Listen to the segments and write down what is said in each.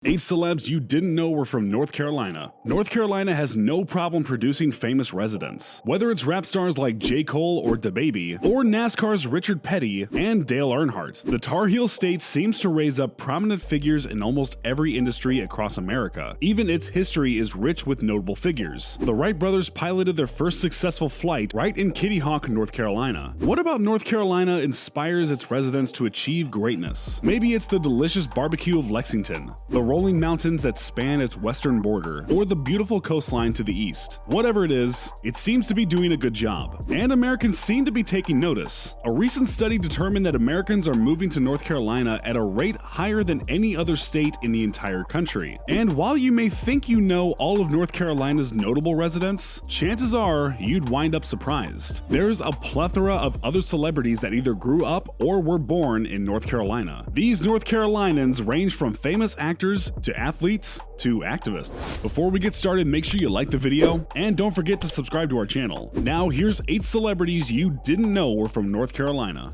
8 celebs you didn't know were from North Carolina. North Carolina has no problem producing famous residents. Whether it's rap stars like J.Cole or DaBaby, or NASCAR's Richard Petty and Dale Earnhardt, the Tar Heel state seems to raise up prominent figures in almost every industry across America. Even its history is rich with notable figures. The Wright Brothers piloted their first successful flight right in Kitty Hawk, North Carolina. What about North Carolina inspires its residents to achieve greatness? Maybe it's the delicious barbecue of Lexington, the rolling mountains that span its western border, or the beautiful coastline to the east. Whatever it is, it seems to be doing a good job, and Americans seem to be taking notice. A recent study determined that Americans are moving to North Carolina at a rate higher than any other state in the entire country. And while you may think you know all of North Carolina's notable residents, chances are you'd wind up surprised. There's a plethora of other celebrities that either grew up or were born in North Carolina. These North Carolinians range from famous actors to athletes to activists. Before we get started, make sure you like the video and don't forget to subscribe to our channel. Now here's 8 celebrities you didn't know were from North Carolina.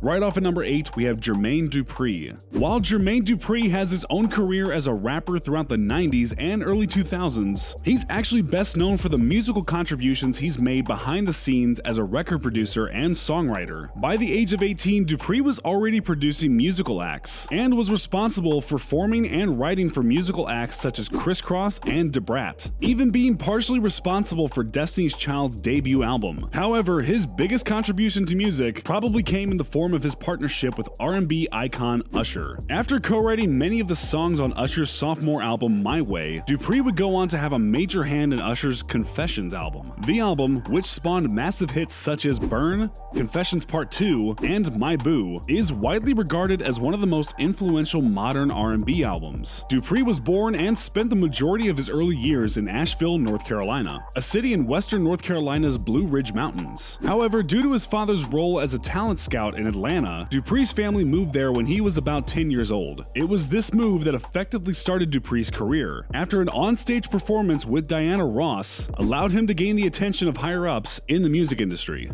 Right off at number 8, we have Jermaine Dupri. While Jermaine Dupri has his own career as a rapper throughout the 90s and early 2000s, he's actually best known for the musical contributions he's made behind the scenes as a record producer and songwriter. By the age of 18, Dupri was already producing musical acts and was responsible for forming and writing for musical acts such as Criss Cross and Da Brat, even being partially responsible for Destiny's Child's debut album. However, his biggest contribution to music probably came in the form of his partnership with R&B icon Usher. After co-writing many of the songs on Usher's sophomore album My Way, Dupri would go on to have a major hand in Usher's Confessions album. The album, which spawned massive hits such as Burn, Confessions Part 2, and My Boo, is widely regarded as one of the most influential modern R&B albums. Dupri was born and spent the majority of his early years in Asheville, North Carolina, a city in western North Carolina's Blue Ridge Mountains. However, due to his father's role as a talent scout in Atlanta, Dupri's family moved there when he was about 10 years old. It was this move that effectively started Dupri's career, after an onstage performance with Diana Ross allowed him to gain the attention of higher-ups in the music industry.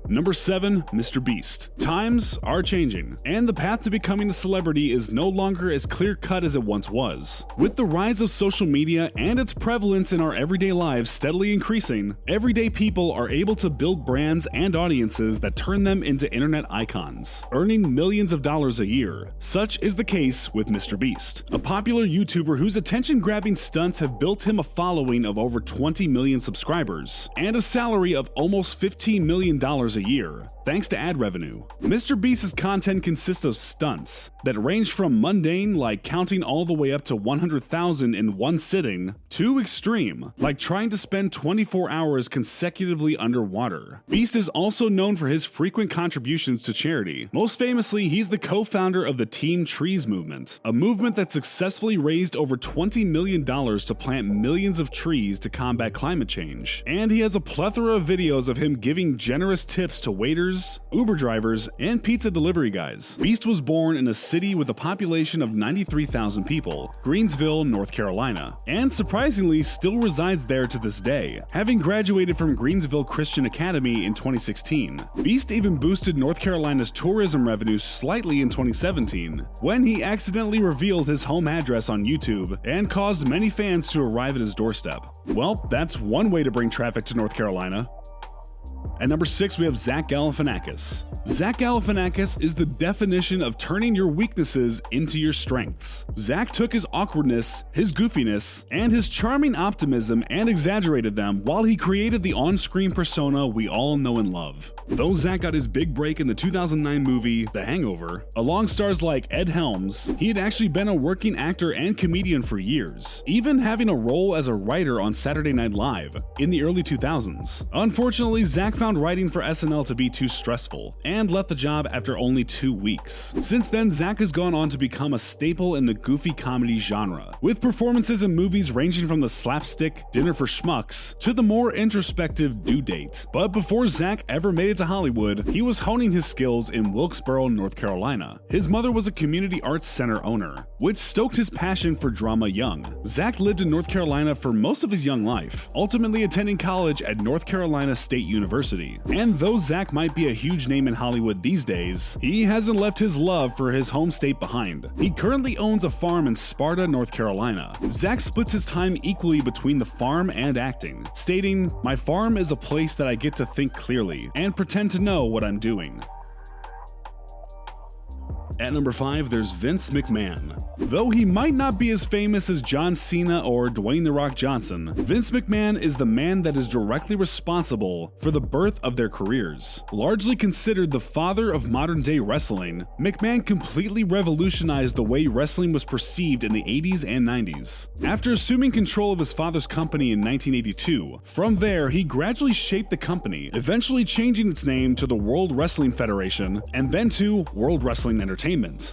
Number 7, Mr. Beast. Times are changing, and the path to becoming a celebrity is no longer as clear-cut as it once was. With the rise of social media and its prevalence in our everyday lives steadily increasing, everyday people are able to build brands and audiences that turn them into internet icons, earning millions of dollars a year. Such is the case with Mr. Beast, a popular YouTuber whose attention-grabbing stunts have built him a following of over 20 million subscribers, and a salary of almost $15 million a year, thanks to ad revenue. Mr. Beast's content consists of stunts that range from mundane, like counting all the way up to 100,000 in one sitting, to extreme, like trying to spend 24 hours consecutively underwater. Beast is also known for his frequent contributions to charity. Most famously, he's the co-founder of the Team Trees movement, a movement that successfully raised over $20 million to plant millions of trees to combat climate change. And he has a plethora of videos of him giving generous tips to waiters, Uber drivers, and pizza delivery guys. Beast was born in a city with a population of 93,000 people, Greensville, North Carolina, and surprisingly still resides there to this day. Having graduated from Greensville Christian Academy in 2016, Beast even boosted North Carolina's tourism revenue slightly in 2017, when he accidentally revealed his home address on YouTube and caused many fans to arrive at his doorstep. Well, that's one way to bring traffic to North Carolina. At number 6, we have Zach Galifianakis. Zach Galifianakis is the definition of turning your weaknesses into your strengths. Zach took his awkwardness, his goofiness, and his charming optimism and exaggerated them while he created the on-screen persona we all know and love. Though Zach got his big break in the 2009 movie The Hangover, along stars like Ed Helms, he had actually been a working actor and comedian for years, even having a role as a writer on Saturday Night Live in the early 2000s. Unfortunately, Zach found writing for SNL to be too stressful, and left the job after only 2 weeks. Since then, Zach has gone on to become a staple in the goofy comedy genre, with performances in movies ranging from the slapstick Dinner for Schmucks to the more introspective Due Date. But before Zach ever made it to Hollywood, he was honing his skills in Wilkesboro, North Carolina. His mother was a community arts center owner, which stoked his passion for drama young. Zach lived in North Carolina for most of his young life, ultimately attending college at North Carolina State University. University. And though Zach might be a huge name in Hollywood these days, he hasn't left his love for his home state behind. He currently owns a farm in Sparta, North Carolina. Zach splits his time equally between the farm and acting, stating, "My farm is a place that I get to think clearly and pretend to know what I'm doing." At number 5, there's Vince McMahon. Though he might not be as famous as John Cena or Dwayne "The Rock" Johnson, Vince McMahon is the man that is directly responsible for the birth of their careers. Largely considered the father of modern-day wrestling, McMahon completely revolutionized the way wrestling was perceived in the 80s and 90s. After assuming control of his father's company in 1982, from there he gradually shaped the company, eventually changing its name to the World Wrestling Federation and then to World Wrestling Entertainment.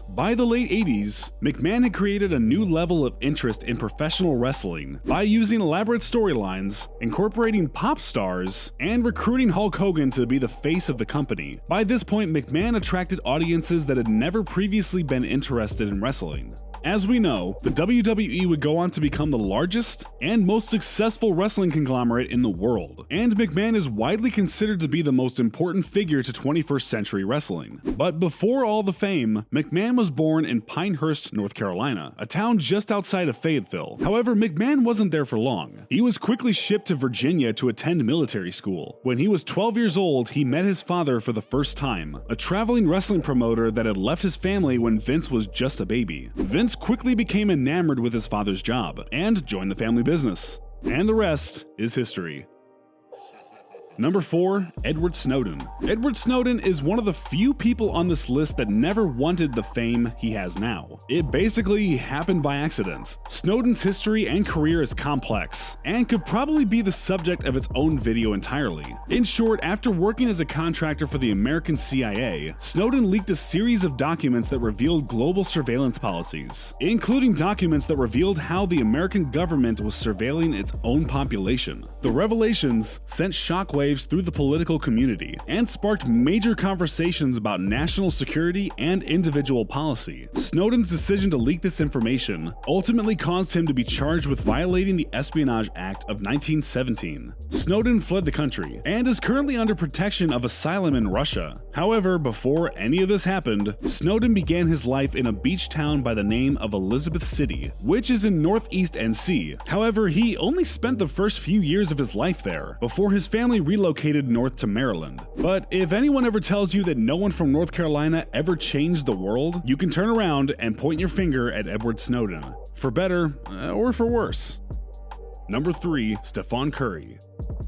By the late 80s, McMahon had created a new level of interest in professional wrestling by using elaborate storylines, incorporating pop stars, and recruiting Hulk Hogan to be the face of the company. By this point, McMahon attracted audiences that had never previously been interested in wrestling. As we know, the WWE would go on to become the largest and most successful wrestling conglomerate in the world, and McMahon is widely considered to be the most important figure to 21st century wrestling. But before all the fame, McMahon was born in Pinehurst, North Carolina, a town just outside of Fayetteville. However, McMahon wasn't there for long. He was quickly shipped to Virginia to attend military school. When he was 12 years old, he met his father for the first time, a traveling wrestling promoter that had left his family when Vince was just a baby. Vince quickly became enamored with his father's job and joined the family business. And the rest is history. Number 4, Edward Snowden. Edward Snowden is one of the few people on this list that never wanted the fame he has now. It basically happened by accident. Snowden's history and career is complex, and could probably be the subject of its own video entirely. In short, after working as a contractor for the American CIA, Snowden leaked a series of documents that revealed global surveillance policies, including documents that revealed how the American government was surveilling its own population. The revelations sent shockwaves through the political community and sparked major conversations about national security and individual policy. Snowden's decision to leak this information ultimately caused him to be charged with violating the Espionage Act of 1917. Snowden fled the country and is currently under protection of asylum in Russia. However, before any of this happened, Snowden began his life in a beach town by the name of Elizabeth City, which is in northeast NC. However, he only spent the first few years of his life there before his family relocated north to Maryland. But if anyone ever tells you that no one from North Carolina ever changed the world, you can turn around and point your finger at Edward Snowden, for better or for worse. Number 3, Stephon Curry.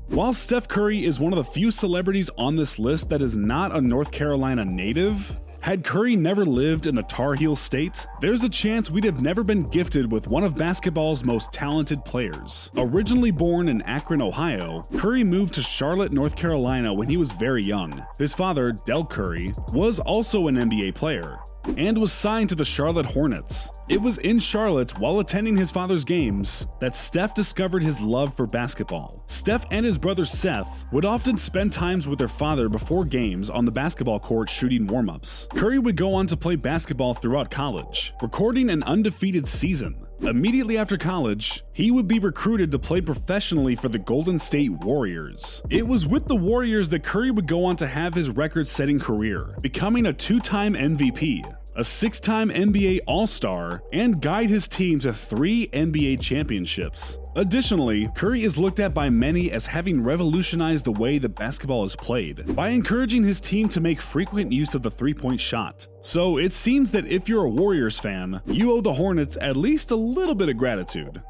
While Steph Curry is one of the few celebrities on this list that is not a North Carolina native, had Curry never lived in the Tar Heel state, there's a chance we'd have never been gifted with one of basketball's most talented players. Originally born in Akron, Ohio, Curry moved to Charlotte, North Carolina when he was very young. His father, Del Curry, was also an NBA player and was signed to the Charlotte Hornets. It was in Charlotte, while attending his father's games, that Steph discovered his love for basketball. Steph and his brother Seth would often spend times with their father before games on the basketball court shooting warm-ups. Curry would go on to play basketball throughout college, recording an undefeated season. Immediately after college, he would be recruited to play professionally for the Golden State Warriors. It was with the Warriors that Curry would go on to have his record-setting career, becoming a 2-time MVP, a 6-time NBA All-Star, and guide his team to 3 NBA championships. Additionally, Curry is looked at by many as having revolutionized the way that basketball is played by encouraging his team to make frequent use of the three-point shot. So it seems that if you're a Warriors fan, you owe the Hornets at least a little bit of gratitude.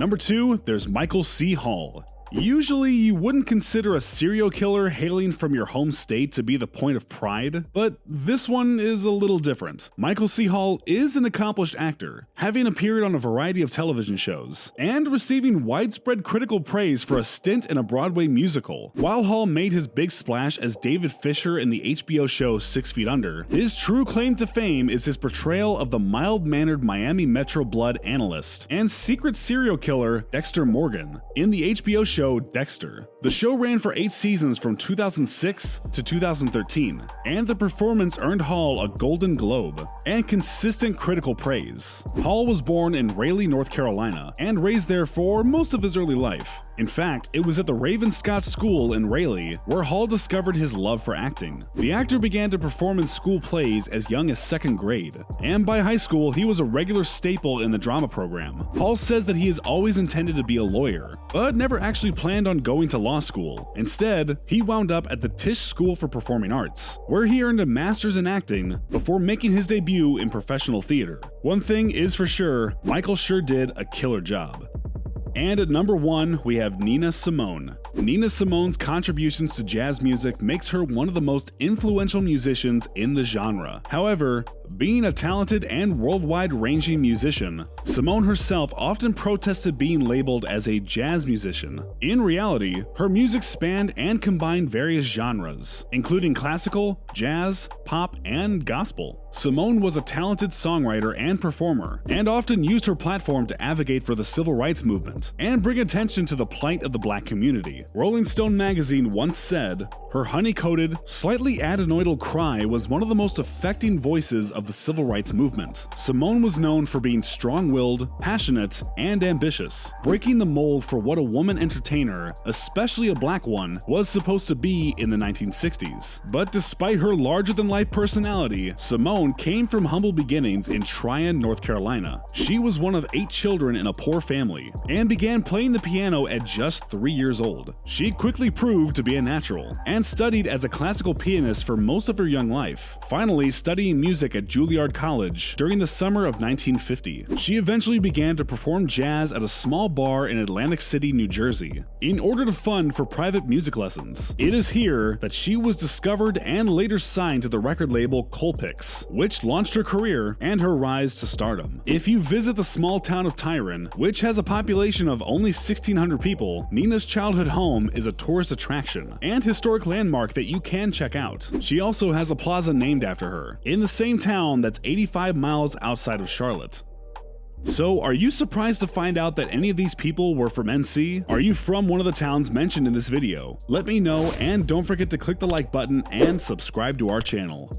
Number 2, there's Michael C. Hall. Usually, you wouldn't consider a serial killer hailing from your home state to be the point of pride, but this one is a little different. Michael C. Hall is an accomplished actor, having appeared on a variety of television shows, and receiving widespread critical praise for a stint in a Broadway musical. While Hall made his big splash as David Fisher in the HBO show 6 Feet Under, his true claim to fame is his portrayal of the mild-mannered Miami Metro Blood analyst and secret serial killer Dexter Morgan in the HBO show Dexter. The show ran for 8 seasons from 2006 to 2013, and the performance earned Hall a Golden Globe and consistent critical praise. Hall was born in Raleigh, North Carolina, and raised there for most of his early life. In fact, it was at the Ravenscott School in Raleigh where Hall discovered his love for acting. The actor began to perform in school plays as young as 2nd grade, and by high school he was a regular staple in the drama program. Hall says that he has always intended to be a lawyer, but never actually planned on going to law school. Instead, he wound up at the Tisch School for Performing Arts, where he earned a master's in acting before making his debut in professional theater. One thing is for sure, Michael sure did a killer job. And at number 1, we have Nina Simone. Nina Simone's contributions to jazz music makes her one of the most influential musicians in the genre. However, being a talented and worldwide ranging musician, Simone herself often protested being labeled as a jazz musician. In reality, her music spanned and combined various genres, including classical, jazz, pop, and gospel. Simone was a talented songwriter and performer, and often used her platform to advocate for the civil rights movement and bring attention to the plight of the black community. Rolling Stone magazine once said, "Her honey-coated, slightly adenoidal cry was one of the most affecting voices of the civil rights movement." Simone was known for being strong-willed, passionate, and ambitious, breaking the mold for what a woman entertainer, especially a black one, was supposed to be in the 1960s. But despite her larger-than-life personality, Simone came from humble beginnings in Tryon, North Carolina. She was one of 8 children in a poor family, and began playing the piano at just 3 years old. She quickly proved to be a natural, and studied as a classical pianist for most of her young life, finally studying music at Juilliard College during the summer of 1950. She eventually began to perform jazz at a small bar in Atlantic City, New Jersey, in order to fund for private music lessons. It is here that she was discovered and later signed to the record label Colpix, which launched her career and her rise to stardom. If you visit the small town of Tryon, which has a population of only 1,600 people, Nina's childhood home is a tourist attraction and historic landmark that you can check out. She also has a plaza named after her, in the same town that's 85 miles outside of Charlotte. So, are you surprised to find out that any of these people were from NC? Are you from one of the towns mentioned in this video? Let me know, and don't forget to click the like button and subscribe to our channel.